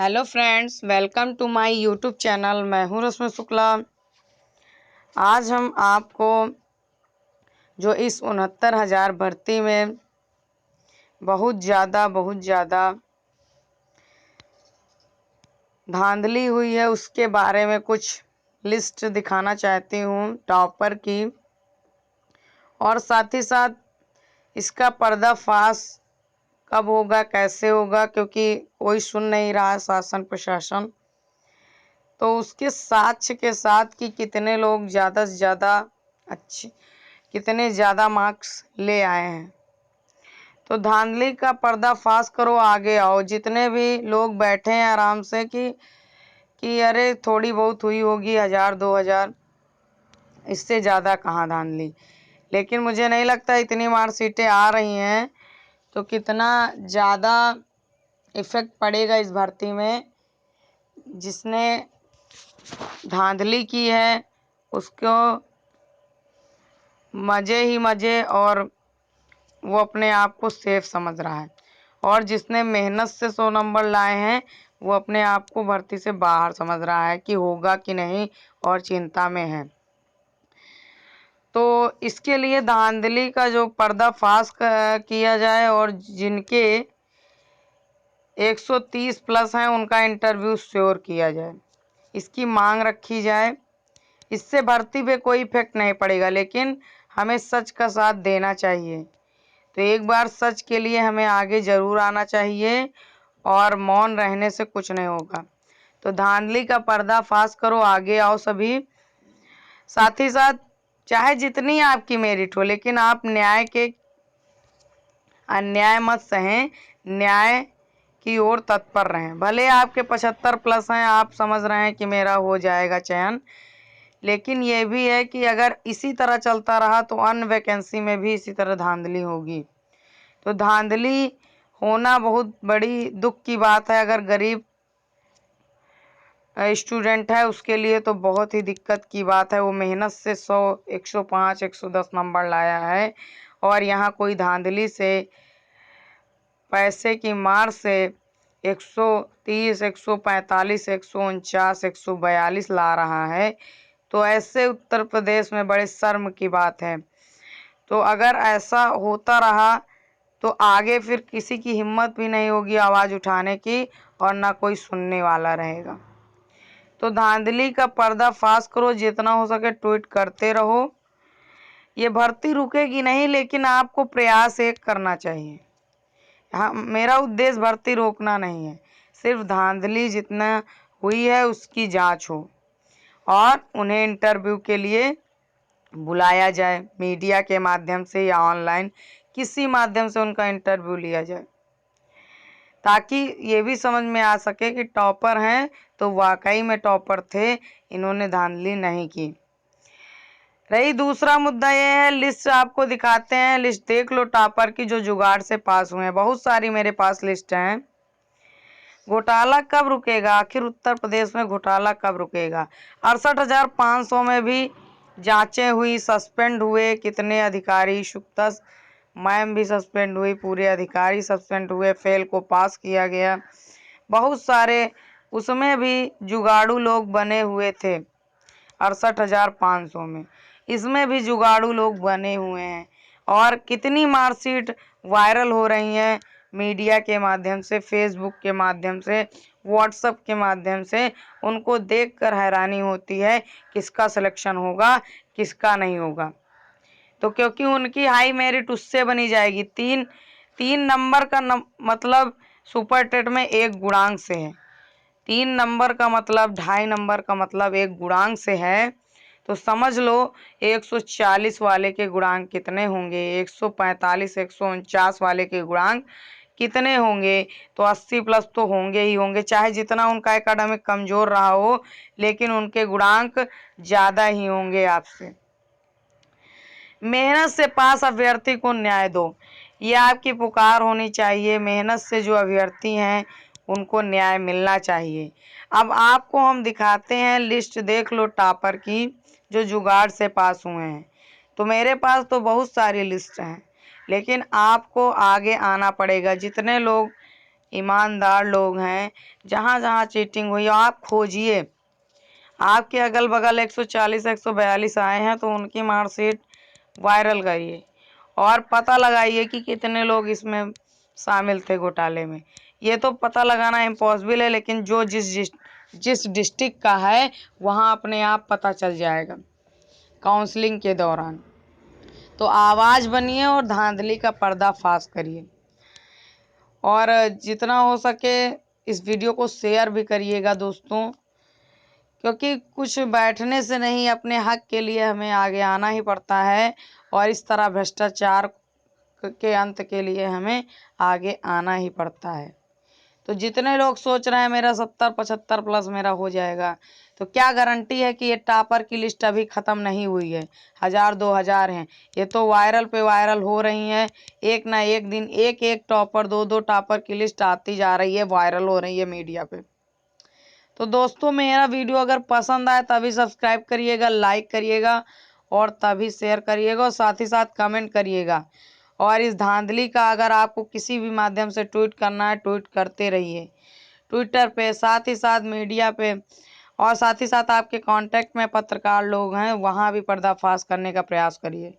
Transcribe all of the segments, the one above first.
Hello friends, welcome to my YouTube channel. मैं हूं रश्मि शुक्ला। आज हम आपको जो इस 69,000 भर्ती में बहुत ज़्यादा धांधली हुई है उसके बारे में कुछ लिस्ट दिखाना चाहती हूं टॉपर की, और साथ ही साथ इसका पर्दाफाश कब होगा, कैसे होगा, क्योंकि कोई सुन नहीं रहा है शासन प्रशासन। तो उसके साक्ष्य के साथ कि कितने लोग ज़्यादा से ज़्यादा कितने ज़्यादा मार्क्स ले आए हैं। तो धांधली का पर्दाफाश करो, आगे आओ। जितने भी लोग बैठे हैं आराम से कि अरे थोड़ी बहुत हुई होगी, 1,000-2,000, इससे ज़्यादा कहाँ धांधली। लेकिन मुझे नहीं लगता इतनी मार्कशीटें आ रही हैं तो कितना ज़्यादा इफ़ेक्ट पड़ेगा इस भर्ती में। जिसने धांधली की है उसको मज़े ही मज़े, और वो अपने आप को सेफ समझ रहा है, और जिसने मेहनत से 100 नंबर लाए हैं वो अपने आप को भर्ती से बाहर समझ रहा है कि होगा कि नहीं, और चिंता में है। तो इसके लिए धांधली का जो पर्दाफाश किया जाए, और जिनके 130 प्लस हैं उनका इंटरव्यू श्योर किया जाए, इसकी मांग रखी जाए। इससे भर्ती पे कोई इफेक्ट नहीं पड़ेगा, लेकिन हमें सच का साथ देना चाहिए। तो एक बार सच के लिए हमें आगे ज़रूर आना चाहिए, और मौन रहने से कुछ नहीं होगा। तो धांधली का पर्दाफाश करो, आगे आओ सभी। साथ ही साथ चाहे जितनी आपकी मेरिट हो, लेकिन आप न्याय के अन्याय मत सहें, न्याय की ओर तत्पर रहें। भले आपके 75 प्लस हैं, आप समझ रहे हैं कि मेरा हो जाएगा चयन, लेकिन ये भी है कि अगर इसी तरह चलता रहा तो अन्य वैकेंसी में भी इसी तरह धांधली होगी। तो धांधली होना बहुत बड़ी दुख की बात है। अगर गरीब स्टूडेंट है उसके लिए तो बहुत ही दिक्कत की बात है। वो मेहनत से 100, 105, 110 नंबर लाया है, और यहाँ कोई धांधली से, पैसे की मार से 130, 145, 149, 142 ला रहा है। तो ऐसे उत्तर प्रदेश में बड़े शर्म की बात है। तो अगर ऐसा होता रहा तो आगे फिर किसी की हिम्मत भी नहीं होगी आवाज़ उठाने की, और ना कोई सुनने वाला रहेगा। तो धांधली का पर्दाफाश करो, जितना हो सके ट्वीट करते रहो। ये भर्ती रुकेगी नहीं, लेकिन आपको प्रयास एक करना चाहिए। हाँ, मेरा उद्देश्य भर्ती रोकना नहीं है, सिर्फ धांधली जितना हुई है उसकी जांच हो, और उन्हें इंटरव्यू के लिए बुलाया जाए, मीडिया के माध्यम से या ऑनलाइन किसी माध्यम से उनका इंटरव्यू लिया जाए, ताकि ये भी समझ में आ सके कि टॉपर हैं तो वाकई में टॉपर थे, इन्होंने धांधली नहीं की। रही दूसरा मुद्दा, ये है लिस्ट आपको दिखाते हैं। लिस्ट देख लो टॉपर की जो जुगाड़ से पास हुए हैं। बहुत सारी मेरे पास लिस्ट हैं। घोटाला कब रुकेगा? आखिर उत्तर प्रदेश में घोटाला कब रुकेगा? 68,500 में भी जांचें हुई, सस्पेंड हुए कितने अधिकारी, शुक्ता मैम भी सस्पेंड हुई, पूरे अधिकारी सस्पेंड हुए, फेल को पास किया गया। बहुत सारे उसमें भी जुगाड़ू लोग बने हुए थे। 68,500 में इसमें भी जुगाड़ू लोग बने हुए हैं, और कितनी मार्कशीट वायरल हो रही हैं मीडिया के माध्यम से, फेसबुक के माध्यम से, व्हाट्सएप के माध्यम से। उनको देखकर हैरानी होती है किसका सिलेक्शन होगा, किसका नहीं होगा। तो क्योंकि उनकी हाई मेरिट उससे बनी जाएगी। तीन नंबर का मतलब सुपर टेट में एक गुणांक से है। 3 नंबर का मतलब 2.5 नंबर का मतलब एक गुणांक से है। तो समझ लो 140 वाले के गुणांक कितने होंगे, 145, 149 वाले के गुणांक कितने होंगे। तो 80 प्लस तो होंगे ही होंगे, चाहे जितना उनका एकेडमिक कमज़ोर रहा हो, लेकिन उनके गुणांक ज़्यादा ही होंगे आपसे। मेहनत से पास अभ्यर्थी को न्याय दो, ये आपकी पुकार होनी चाहिए। मेहनत से जो अभ्यर्थी हैं उनको न्याय मिलना चाहिए। अब आपको हम दिखाते हैं लिस्ट, देख लो टॉपर की जो जुगाड़ से पास हुए हैं। तो मेरे पास तो बहुत सारी लिस्ट हैं, लेकिन आपको आगे आना पड़ेगा। जितने लोग ईमानदार लोग हैं। जहाँ जहाँ चीटिंग हुई आप खोजिए, आपके अगल बगल 140 142 आए हैं तो उनकी मार्कशीट वायरल करिए और पता लगाइए कि कितने लोग इसमें शामिल थे घोटाले में। ये तो पता लगाना इम्पॉसिबल है, लेकिन जो जिस डिस्ट्रिक्ट का है वहाँ अपने आप पता चल जाएगा काउंसलिंग के दौरान। तो आवाज़ बनिए और धांधली का पर्दाफाश करिए, और जितना हो सके इस वीडियो को शेयर भी करिएगा दोस्तों, क्योंकि कुछ बैठने से नहीं, अपने हक के लिए हमें आगे आना ही पड़ता है और इस तरह भ्रष्टाचार के अंत के लिए हमें आगे आना ही पड़ता है। तो जितने लोग सोच रहे हैं मेरा 70-75 प्लस मेरा हो जाएगा, तो क्या गारंटी है कि ये टॉपर की लिस्ट अभी ख़त्म नहीं हुई है। 1000-2000 हैं, ये तो वायरल पे वायरल हो रही हैं। एक ना एक दिन एक एक टॉपर, दो टॉपर की लिस्ट आती जा रही है, वायरल हो रही है मीडिया पे। तो दोस्तों मेरा वीडियो अगर पसंद आए तभी सब्सक्राइब करिएगा, लाइक करिएगा और तभी शेयर करिएगा और साथ ही साथ कमेंट करिएगा। और इस धांधली का अगर आपको किसी भी माध्यम से ट्वीट करना है, ट्वीट करते रहिए ट्विटर पे, साथ ही साथ मीडिया पे, और साथ ही साथ आपके कांटेक्ट में पत्रकार लोग हैं वहाँ भी पर्दाफाश करने का प्रयास करिए,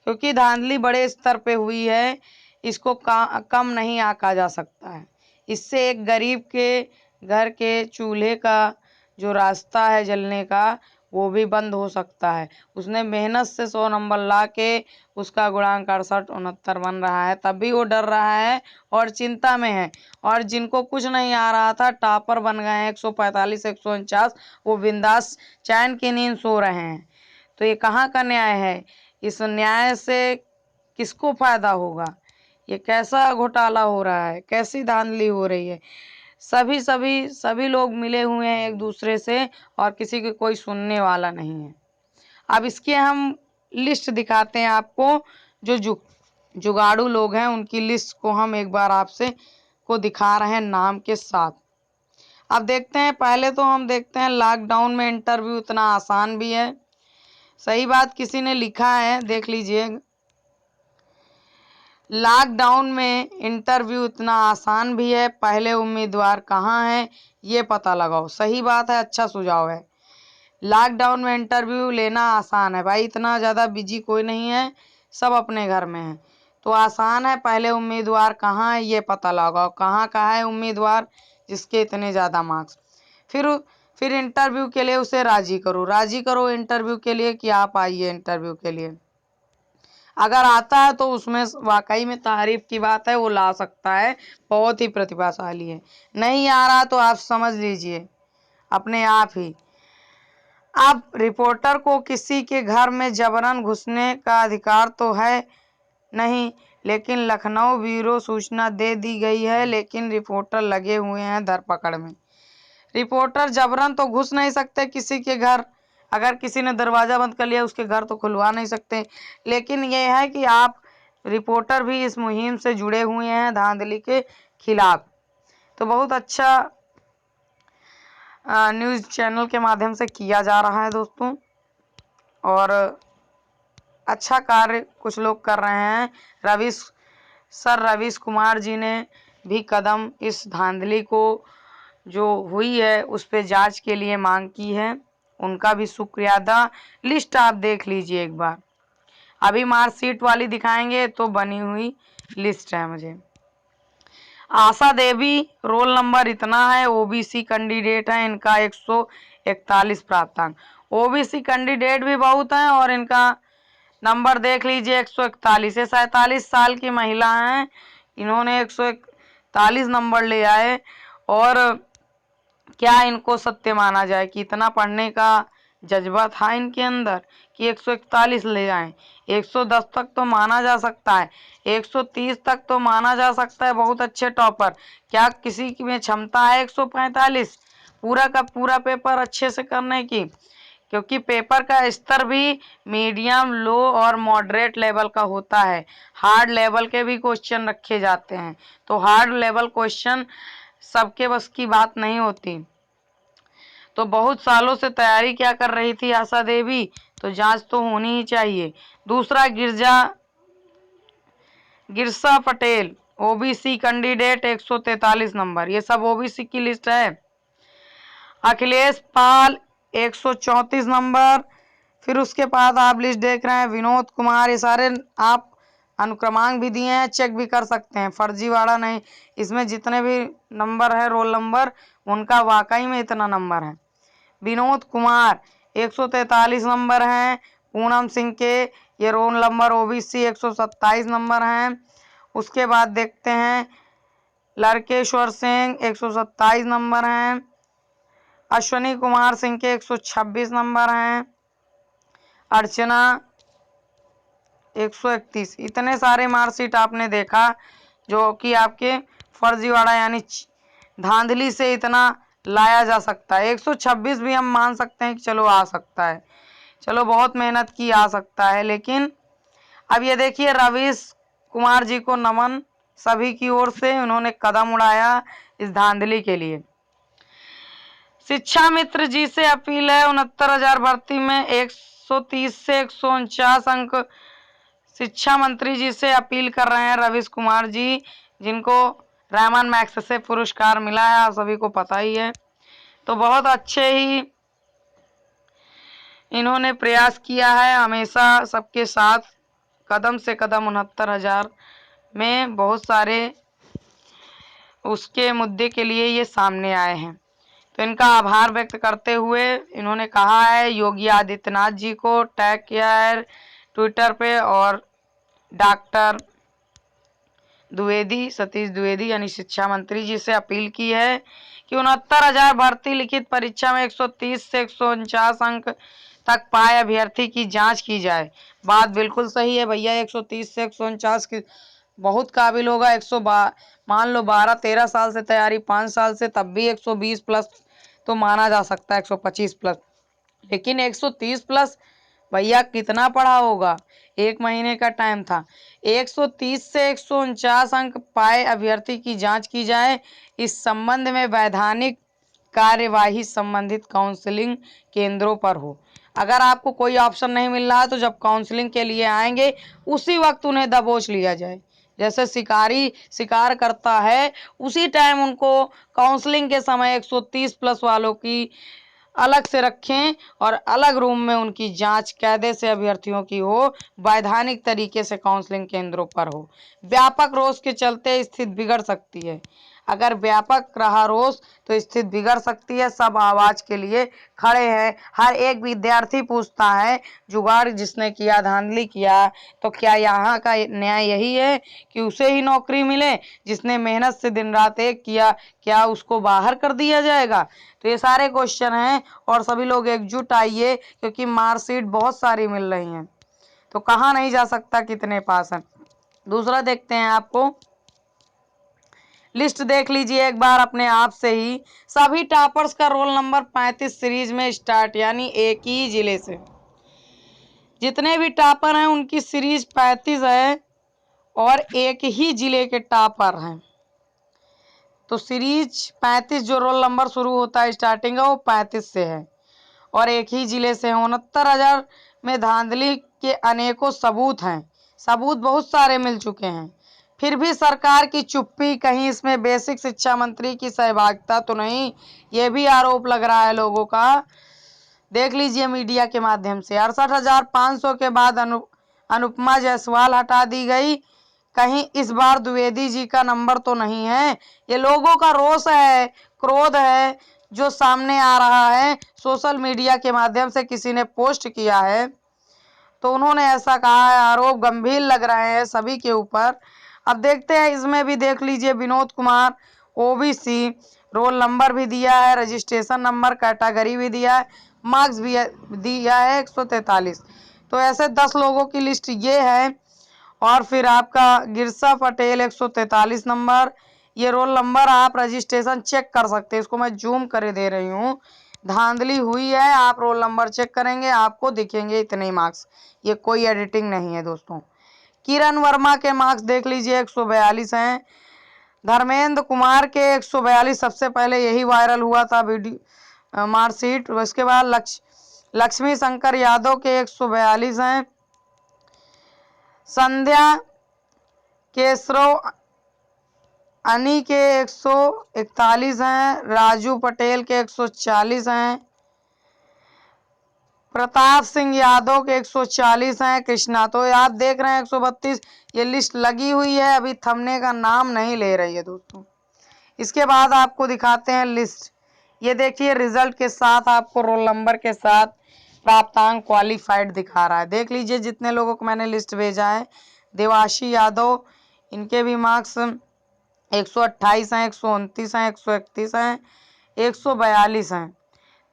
क्योंकि धांधली बड़े स्तर पे हुई है, इसको कम नहीं आंका जा सकता है। इससे एक गरीब के घर के चूल्हे का जो रास्ता है जलने का, वो भी बंद हो सकता है। उसने मेहनत से 100 नंबर ला के उसका गुणांक 68-69 बन रहा है, तब भी वो डर रहा है और चिंता में है। और जिनको कुछ नहीं आ रहा था, टॉपर बन गए हैं 145 149, वो बिंदास चैन की नींद सो रहे हैं। तो ये कहाँ का न्याय है? इस न्याय से किसको फायदा होगा? ये कैसा घोटाला हो रहा है, कैसी धांधली हो रही है? सभी लोग मिले हुए हैं एक दूसरे से और किसी की कोई सुनने वाला नहीं है। अब इसके हम लिस्ट दिखाते हैं आपको, जो जुगाड़ू लोग हैं उनकी लिस्ट को हम एक बार आपसे को दिखा रहे हैं नाम के साथ। अब देखते हैं, पहले तो हम देखते हैं लॉकडाउन में इंटरव्यू इतना आसान भी है। सही बात किसी ने लिखा है, देख लीजिए, लॉकडाउन में इंटरव्यू इतना आसान भी है, पहले उम्मीदवार कहाँ हैं ये पता लगाओ। सही बात है, अच्छा सुझाव है। लॉकडाउन में इंटरव्यू लेना आसान है भाई, इतना ज़्यादा बिजी कोई नहीं है, सब अपने घर में है, तो आसान है। पहले उम्मीदवार कहाँ है ये पता लगाओ, कहाँ का है उम्मीदवार जिसके इतने ज़्यादा मार्क्स। फिर इंटरव्यू के लिए उसे राजी करो इंटरव्यू के लिए कि आप आइए इंटरव्यू के लिए। अगर आता है तो उसमें वाकई में तारीफ की बात है, वो ला सकता है, बहुत ही प्रतिभाशाली है। नहीं आ रहा तो आप समझ लीजिए अपने आप ही। अब रिपोर्टर को किसी के घर में जबरन घुसने का अधिकार तो है नहीं, लेकिन लखनऊ ब्यूरो सूचना दे दी गई है, लेकिन रिपोर्टर लगे हुए हैं धरपकड़ में। रिपोर्टर जबरन तो घुस नहीं सकते किसी के घर, अगर किसी ने दरवाज़ा बंद कर लिया उसके घर तो खुलवा नहीं सकते, लेकिन ये है कि आप रिपोर्टर भी इस मुहिम से जुड़े हुए हैं धांधली के खिलाफ। तो बहुत अच्छा न्यूज़ चैनल के माध्यम से किया जा रहा है दोस्तों, और अच्छा कार्य कुछ लोग कर रहे हैं। रवीश कुमार जी ने भी कदम इस धांधली को जो हुई है उस पे जांच के लिए मांग की है, उनका भी शुक्रिया अदा। लिस्ट आप देख लीजिए एक बार, अभी मार्कशीट वाली दिखाएंगे तो बनी हुई लिस्ट है मुझे। आशा देवी रोल नंबर इतना है, ओबीसी कैंडिडेट है, इनका 141 प्राप्तांक। ओबीसी कैंडिडेट भी बहुत हैं और इनका नंबर देख लीजिए 141। 47 साल की महिला हैं, इन्होंने 141 नंबर ले आए। और क्या इनको सत्य माना जाए कि इतना पढ़ने का जज्बा था इनके अंदर कि 141 ले जाएं। 110 तक तो माना जा सकता है, 130 तक तो माना जा सकता है बहुत अच्छे टॉपर। क्या किसी में क्षमता है 145 पूरा का पूरा पेपर अच्छे से करने की? क्योंकि पेपर का स्तर भी मीडियम, लो और मॉडरेट लेवल का होता है। हार्ड लेवल के भी क्वेश्चन रखे जाते हैं, तो हार्ड लेवल क्वेश्चन सबके बस की बात नहीं होती। तो बहुत सालों से तैयारी क्या कर रही थी आशा देवी, तो जांच तो होनी ही चाहिए। दूसरा Girsa Patel, OBC candidate 143 number, ये सब ओबीसी की लिस्ट है। अखिलेश पाल 134 नंबर। फिर उसके बाद आप लिस्ट देख रहे हैं विनोद कुमार, ये सारे आप अनुक्रमांक भी दिए हैं, चेक भी कर सकते हैं, फर्जीवाड़ा नहीं। इसमें जितने भी नंबर है रोल नंबर, उनका वाकई में इतना नंबर है। विनोद कुमार 143 नंबर हैं। पूनम सिंह के ये रोल नंबर ओबीसी 127 नंबर हैं। उसके बाद देखते हैं लड़केश्वर सिंह 127 नंबर हैं। अश्विनी कुमार सिंह के 126 नंबर हैं। अर्चना 131। इतने सारे मार्कशीट आपने देखा जो कि आपके फर्जीवाड़ा यानी धांधली से इतना लाया जा सकता है। 126 भी हम मान सकते हैं कि चलो आ सकता है, चलो बहुत मेहनत की आ सकता है। लेकिन अब ये देखिए रवीश कुमार जी को नमन सभी की ओर से, उन्होंने कदम उठाया इस धांधली के लिए। शिक्षा मित्र जी से अपील है 69,000 भर्ती में 130 से 149 अंक। शिक्षा मंत्री जी से अपील कर रहे हैं रवीश कुमार जी, जिनको रहमान मैक्स से पुरस्कार मिला है, आप सभी को पता ही है। तो बहुत अच्छे ही इन्होंने प्रयास किया है, हमेशा सबके साथ कदम से कदम 69,000 में बहुत सारे उसके मुद्दे के लिए ये सामने आए हैं। तो इनका आभार व्यक्त करते हुए इन्होंने कहा है योगी आदित्यनाथ जी को टैग किया है ट्विटर पे, और डॉक्टर द्विवेदी, सतीश द्विवेदी यानी शिक्षा मंत्री जी से अपील की है कि 69,000 भर्ती लिखित परीक्षा में 130 से 149 अंक तक पाए अभ्यर्थी की जांच की जाए। बात बिल्कुल सही है भैया, 130 से 149 की बहुत काबिल होगा। 100 मान लो 12-13 साल से तैयारी, 5 साल से, तब भी 120 प्लस तो माना जा सकता है, 125 प्लस। लेकिन 130 प्लस भैया कितना पढ़ा होगा, 1 महीने का टाइम था। 130 से 149 अंक पाए अभ्यर्थी की जांच की जाए। इस संबंध में वैधानिक कार्यवाही संबंधित काउंसलिंग केंद्रों पर हो। अगर आपको कोई ऑप्शन नहीं मिल रहा है तो जब काउंसलिंग के लिए आएंगे उसी वक्त उन्हें दबोच लिया जाए। जैसे शिकारी शिकार करता है उसी टाइम उनको काउंसलिंग के समय 130 प्लस वालों की अलग से रखें और अलग रूम में उनकी जांच कायदे से अभ्यर्थियों की हो, वैधानिक तरीके से काउंसलिंग केंद्रों पर हो। व्यापक रोष के चलते स्थिति बिगड़ सकती है। अगर व्यापक रहा रोष तो स्थिति बिगड़ सकती है। सब आवाज के लिए खड़े हैं। हर एक विद्यार्थी पूछता है जुगाड़ जिसने किया, धांधली किया, तो क्या यहाँ का न्याय यही है कि उसे ही नौकरी मिले? जिसने मेहनत से दिन रात एक किया, क्या उसको बाहर कर दिया जाएगा? तो ये सारे क्वेश्चन हैं और सभी लोग एकजुट आइए, क्योंकि मार्कशीट बहुत सारी मिल रही हैं, तो कहाँ नहीं जा सकता, कितने पास हैं। दूसरा देखते हैं, आपको लिस्ट देख लीजिए एक बार अपने आप से ही। सभी टॉपर्स का रोल नंबर 35 सीरीज में स्टार्ट, यानी एक ही जिले से जितने भी टॉपर हैं उनकी सीरीज 35 है और एक ही जिले के टॉपर हैं। तो सीरीज 35 जो रोल नंबर शुरू होता है स्टार्टिंग है वो 35 से है और एक ही जिले से है। 69,000 में धांधली के अनेकों सबूत हैं, सबूत बहुत सारे मिल चुके हैं। फिर भी सरकार की चुप्पी, कहीं इसमें बेसिक शिक्षा मंत्री की सहभागिता तो नहीं, ये भी आरोप लग रहा है लोगों का। देख लीजिए मीडिया के माध्यम से 68,500 के बाद अनुपमा जायसवाल हटा दी गई। कहीं इस बार द्विवेदी जी का नंबर तो नहीं है? ये लोगों का रोष है, क्रोध है जो सामने आ रहा है। सोशल मीडिया के माध्यम से किसी ने पोस्ट किया है तो उन्होंने ऐसा कहा है, आरोप गंभीर लग रहे हैं सभी के ऊपर। अब देखते हैं, इसमें भी देख लीजिए Vinod Kumar OBC, roll number भी दिया है, रजिस्ट्रेशन नंबर, कैटेगरी भी दिया है, मार्क्स भी दिया है 143। तो ऐसे 10 लोगों की लिस्ट ये है। और फिर आपका गिरसा पटेल 143 नंबर, ये रोल नंबर आप रजिस्ट्रेशन चेक कर सकते हैं। इसको मैं जूम कर दे रही हूँ, धांधली हुई है, आप रोल नंबर चेक करेंगे आपको दिखेंगे इतने मार्क्स, ये कोई एडिटिंग नहीं है दोस्तों। किरण वर्मा के मार्क्स देख लीजिए 142 हैं। धर्मेंद्र कुमार के 142, सबसे पहले यही वायरल हुआ था वीडियो मार्कशीट। उसके बाद लक्ष्मी शंकर यादव के 142 हैं। संध्या केशव अनी के 141 हैं, राजू पटेल के 140 हैं, प्रताप सिंह यादव के 140 हैं, कृष्णा। तो आप देख रहे हैं 132 ये लिस्ट लगी हुई है, अभी थंबनेल का नाम नहीं ले रही है दोस्तों। इसके बाद आपको दिखाते हैं लिस्ट। ये देखिए रिजल्ट के साथ आपको रोल नंबर के साथ प्राप्तांक क्वालिफाइड दिखा रहा है। देख लीजिए जितने लोगों को मैंने लिस्ट भेजा है। देवाशी यादव, इनके भी मार्क्स 128 हैं, 129 हैं, 131 हैं, 142 हैं।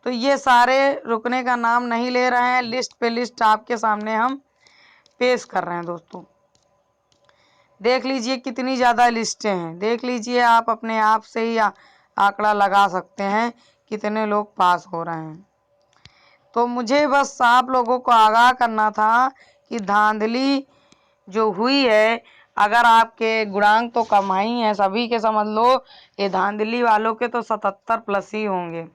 तो ये सारे रुकने का नाम नहीं ले रहे हैं। लिस्ट पे लिस्ट आपके सामने हम पेश कर रहे हैं दोस्तों। देख लीजिए कितनी ज़्यादा लिस्टें हैं। देख लीजिए आप अपने आप से ही आंकड़ा लगा सकते हैं कितने लोग पास हो रहे हैं। तो मुझे बस आप लोगों को आगाह करना था कि धांधली जो हुई है, अगर आपके गुणांक तो कम ही हैं सभी के, समझ लो ये धांधली वालों के तो 77 प्लस ही होंगे,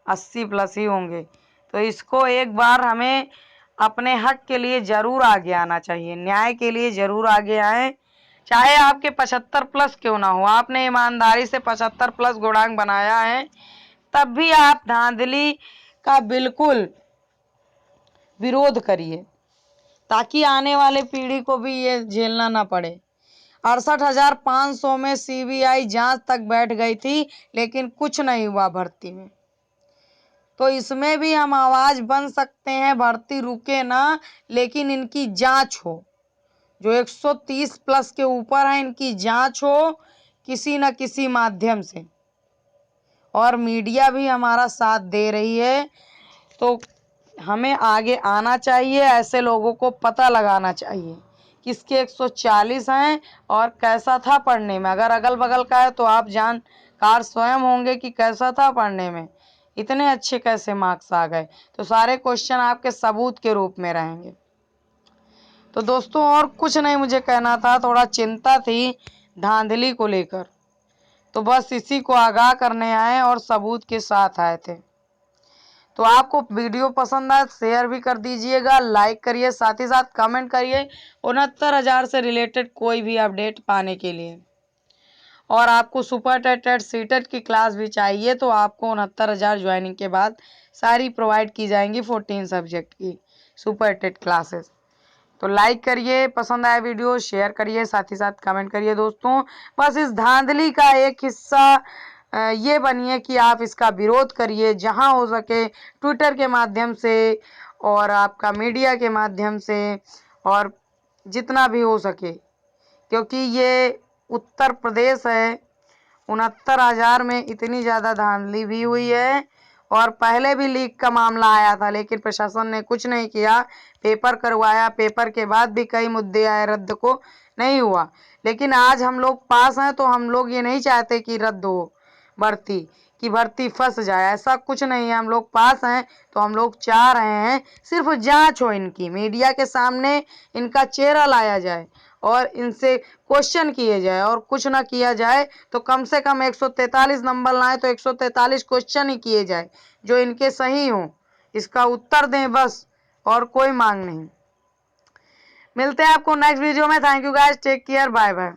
80 प्लस ही होंगे। तो इसको एक बार हमें अपने हक के लिए ज़रूर आगे आना चाहिए, न्याय के लिए ज़रूर आगे आए। चाहे आपके 75 प्लस क्यों ना हो, आपने ईमानदारी से 75 प्लस गुणांक बनाया है, तब भी आप धांधली का बिल्कुल विरोध करिए, ताकि आने वाले पीढ़ी को भी ये झेलना ना पड़े। 68,500 में सीबीआई जांच तक बैठ गई थी, लेकिन कुछ नहीं हुआ भर्ती में। तो इसमें भी हम आवाज बन सकते हैं, भर्ती रुके ना, लेकिन इनकी जांच हो। जो 130 प्लस के ऊपर है, इनकी जांच हो किसी न किसी माध्यम से। और मीडिया भी हमारा साथ दे रही है, तो हमें आगे आना चाहिए, ऐसे लोगों को पता लगाना चाहिए किसके 140 हैं और कैसा था पढ़ने में। अगर अगल बगल का है तो आप जानकार स्वयं होंगे कि कैसा था पढ़ने में, इतने अच्छे कैसे मार्क्स आ गए। तो सारे क्वेश्चन आपके सबूत के रूप में रहेंगे। तो दोस्तों और कुछ नहीं मुझे कहना था, थोड़ा चिंता थी धांधली को लेकर, तो बस इसी को आगाह करने आए और सबूत के साथ आए थे। तो आपको वीडियो पसंद आए शेयर भी कर दीजिएगा, लाइक करिए, साथ ही साथ कमेंट करिए 69,000 से रिलेटेड कोई भी अपडेट पाने के लिए। और आपको सुपर टेट सीटेट की क्लास भी चाहिए तो आपको 69,000 ज्वाइनिंग के बाद सारी प्रोवाइड की जाएंगी 14 सब्जेक्ट की सुपर टेट क्लासेस। तो लाइक करिए, पसंद आए वीडियो शेयर करिए, साथ ही साथ कमेंट करिए दोस्तों। बस इस धांधली का एक हिस्सा ये बनिए कि आप इसका विरोध करिए, जहां हो सके ट्विटर के माध्यम से और आपका मीडिया के माध्यम से, और जितना भी हो सके, क्योंकि ये उत्तर प्रदेश है। 69,000 में इतनी ज़्यादा धांधली भी हुई है, और पहले भी लीक का मामला आया था, लेकिन प्रशासन ने कुछ नहीं किया। पेपर करवाया, पेपर के बाद भी कई मुद्दे आए, रद्द को नहीं हुआ। लेकिन आज हम लोग पास हैं, तो हम लोग ये नहीं चाहते कि रद्द हो भर्ती, कि भर्ती फंस जाए, ऐसा कुछ नहीं है। हम लोग पास हैं तो हम लोग चाह रहे हैं सिर्फ जांच हो इनकी, मीडिया के सामने इनका चेहरा लाया जाए और इनसे क्वेश्चन किए जाए, और कुछ ना किया जाए तो कम से कम 143 नंबर लाए तो 143 क्वेश्चन ही किए जाए जो इनके सही हों, इसका उत्तर दें बस, और कोई मांग नहीं। मिलते हैं आपको नेक्स्ट वीडियो में। Thank you guys, take care, bye bye.